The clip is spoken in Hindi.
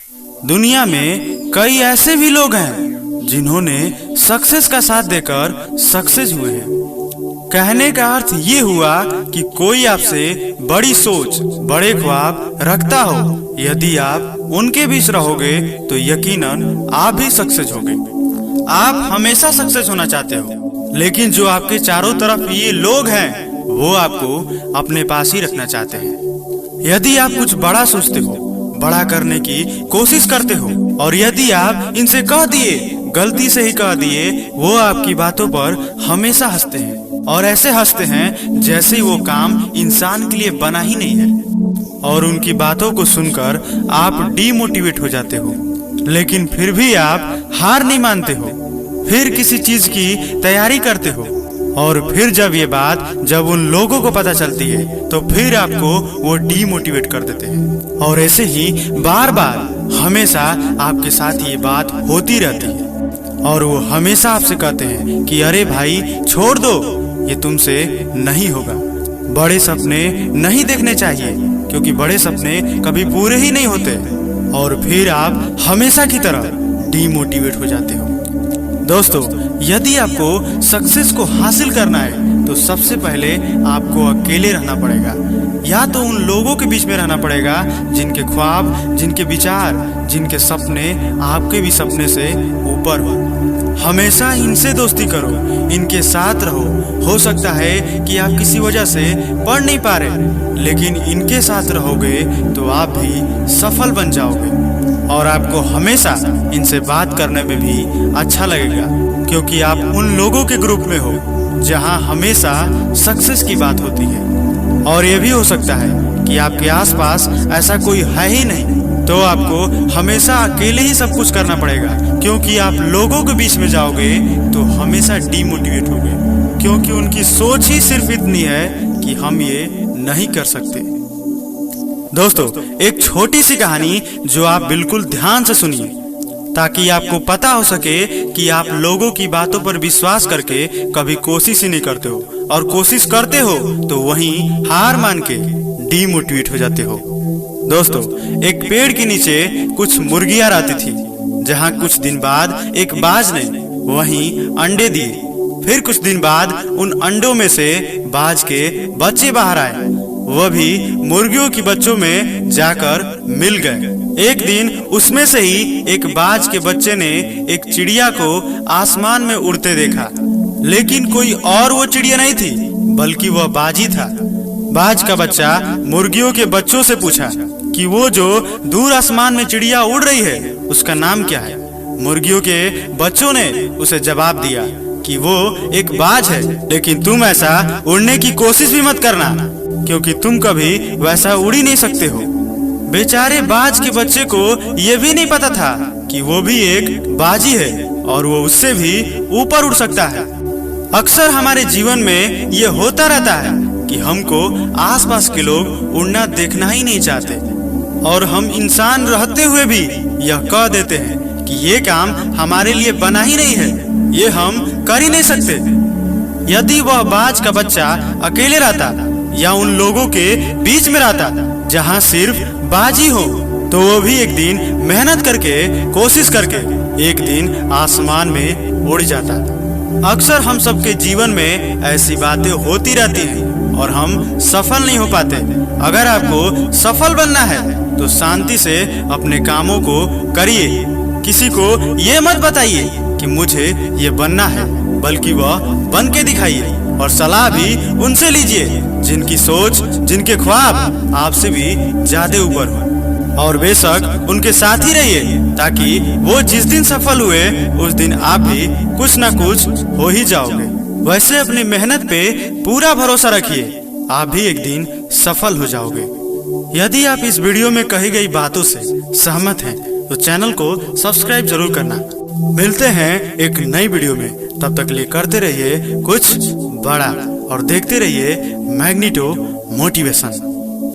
दुनिया में कई ऐसे भी लोग हैं जिन्होंने सक्सेस का साथ देकर सक्सेस हुए हैं। कहने का अर्थ ये हुआ कि कोई आपसे बड़ी सोच, बड़े ख्वाब रखता हो, यदि आप उनके बीच रहोगे तो यकीनन आप भी सक्सेस होगे। आप हमेशा सक्सेस होना चाहते हो, लेकिन जो आपके चारों तरफ ये लोग हैं वो आपको अपने पास ही रखना चाहते हैं। यदि आप कुछ बड़ा सोचते हो, बड़ा करने की कोशिश करते हो, और यदि आप इनसे कह दिए, गलती से ही कह दिए, वो आपकी बातों पर हमेशा हंसते हैं और ऐसे हंसते हैं जैसे वो काम इंसान के लिए बना ही नहीं है। और उनकी बातों को सुनकर आप डीमोटिवेट हो जाते हो, लेकिन फिर भी आप हार नहीं मानते हो, फिर किसी चीज की तैयारी करते हो। और फिर जब ये बात जब उन लोगों को पता चलती है तो फिर आपको वो डीमोटिवेट कर देते हैं। और ऐसे ही बार बार हमेशा आपके साथ ये बात होती रहती है और वो हमेशा आपसे कहते हैं कि अरे भाई छोड़ दो, ये तुमसे नहीं होगा। बड़े सपने नहीं देखने चाहिए क्योंकि बड़े सपने कभी पूरे ही नहीं होते। और फिर आप हमेशा की तरह डीमोटिवेट हो जाते हो। दोस्तों, यदि आपको सक्सेस को हासिल करना है तो सबसे पहले आपको अकेले रहना पड़ेगा, या तो उन लोगों के बीच में रहना पड़ेगा जिनके ख्वाब, जिनके विचार, जिनके सपने आपके भी सपने से ऊपर हो। हमेशा इनसे दोस्ती करो, इनके साथ रहो। हो सकता है कि आप किसी वजह से पढ़ नहीं पा रहे, लेकिन इनके साथ रहोगे तो आप भी सफल बन जाओगे। और आपको हमेशा इनसे बात करने में भी अच्छा लगेगा क्योंकि आप उन लोगों के ग्रुप में हो जहां हमेशा सक्सेस की बात होती है। और ये भी हो सकता है कि आपके आसपास ऐसा कोई है ही नहीं, तो आपको हमेशा अकेले ही सब कुछ करना पड़ेगा क्योंकि आप लोगों के बीच में जाओगे तो हमेशा डीमोटिवेट होगे, क्योंकि उनकी सोच ही सिर्फ इतनी है कि हम ये नहीं कर सकते। दोस्तों, एक छोटी सी कहानी जो आप बिल्कुल ध्यान से सुनिए ताकि आपको पता हो सके कि आप लोगों की बातों पर विश्वास करके कभी कोशिश ही नहीं करते हो, और कोशिश करते हो तो वहीं हार मान के डीमोटिवेट हो जाते हो। दोस्तों, एक पेड़ के नीचे कुछ मुर्गियां रहती थी, जहां कुछ दिन बाद एक बाज ने वहीं अंडे दिए। फिर कुछ दिन बाद उन अंडों में से बाज के बच्चे बाहर आए, वह भी मुर्गियों की बच्चों में जाकर मिल गए। एक दिन उसमें से ही एक बाज के बच्चे ने एक चिड़िया को आसमान में उड़ते देखा, लेकिन कोई और वो चिड़िया नहीं थी बल्कि वह बाज ही था। बाज का बच्चा मुर्गियों के बच्चों से पूछा कि वो जो दूर आसमान में चिड़िया उड़ रही है उसका नाम क्या है। मुर्गियों के बच्चों ने उसे जवाब दिया कि वो एक बाज है, लेकिन तुम ऐसा उड़ने की कोशिश भी मत करना क्योंकि तुम कभी वैसा उड़ ही नहीं सकते हो। बेचारे बाज के बच्चे को ये भी नहीं पता था कि वो भी एक बाजी है और वो उससे भी ऊपर उड़ सकता है। अक्सर हमारे जीवन में ये होता रहता है कि हमको आसपास के लोग उड़ना देखना ही नहीं चाहते, और हम इंसान रहते हुए भी यह कह देते हैं कि ये काम हमारे लिए बना ही नहीं है, ये हम कर ही नहीं सकते। यदि वह बाज का बच्चा अकेले रहता या उन लोगों के बीच में रहता जहां सिर्फ बाजी हो, तो वो भी एक दिन मेहनत करके, कोशिश करके एक दिन आसमान में उड़ जाता। अक्सर हम सबके जीवन में ऐसी बातें होती रहती हैं और हम सफल नहीं हो पाते। अगर आपको सफल बनना है तो शांति से अपने कामों को करिए। किसी को ये मत बताइए कि मुझे ये बनना है, बल्कि वह बन के दिखाइए। और सलाह भी उनसे लीजिए जिनकी सोच, जिनके ख्वाब आपसे भी ज्यादा ऊपर हो, और बेशक उनके साथ ही रहिए ताकि वो जिस दिन सफल हुए उस दिन आप भी कुछ ना कुछ हो ही जाओगे। वैसे अपनी मेहनत पे पूरा भरोसा रखिए, आप भी एक दिन सफल हो जाओगे। यदि आप इस वीडियो में कही गई बातों से सहमत हैं तो चैनल को सब्सक्राइब जरूर करना। मिलते हैं एक नई वीडियो में, तब तक लिए करते रहिए कुछ बड़ा और देखते रहिए मैग्नीटो मोटिवेशन।